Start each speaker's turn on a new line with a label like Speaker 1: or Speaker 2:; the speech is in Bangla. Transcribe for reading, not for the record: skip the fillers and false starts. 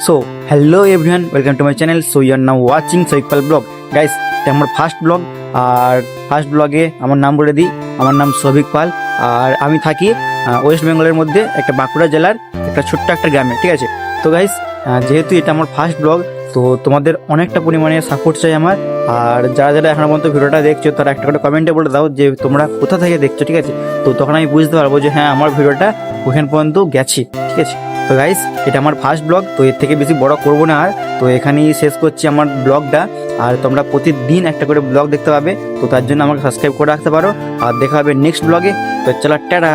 Speaker 1: So hello everyone, welcome to my channel. So you are now watching Saikpal vlog. Guys, এটা আমার ফার্স্ট ব্লগ। আর ফার্স্ট ব্লগে আমার নাম বলে দিই, আমার নাম সৌভিক পাল। আর আমি থাকি ওয়েস্ট বেঙ্গলের মধ্যে একটা বাঁকুড়া জেলার একটা ছোট্ট একটা গ্রামে, ঠিক আছে। তো গাইস, যেহেতু এটা আমার ফার্স্ট ব্লগ, তো তোমাদের অনেকটা পরিমাণে সাপোর্ট চাই আমার। আর যারা যারা এখনো পর্যন্ত ভিডিওটা দেখছো তারা একটা করে কমেন্টে বলে দাও যে তোমরা কোথা থেকে দেখছো, ঠিক আছে। তো তখন আমি বুঝতে পারবো যে হ্যাঁ, আমার ভিডিওটা ওখান পর্যন্ত গেছি, ঠিক আছে। তো গাইস, এটা আমার ফার্স্ট ব্লগ, তো এর থেকে বেশি বড় করবো না আর। তো এখানেই শেষ করছি আমার ব্লগটা। আর তোমরা প্রতিদিন একটা করে ব্লগ দেখতে পাবে, তো তার জন্য আমাকে সাবস্ক্রাইব করে রাখতে পারো। আর দেখা হবে নেক্সট ব্লগে। তো চলো, টাটা।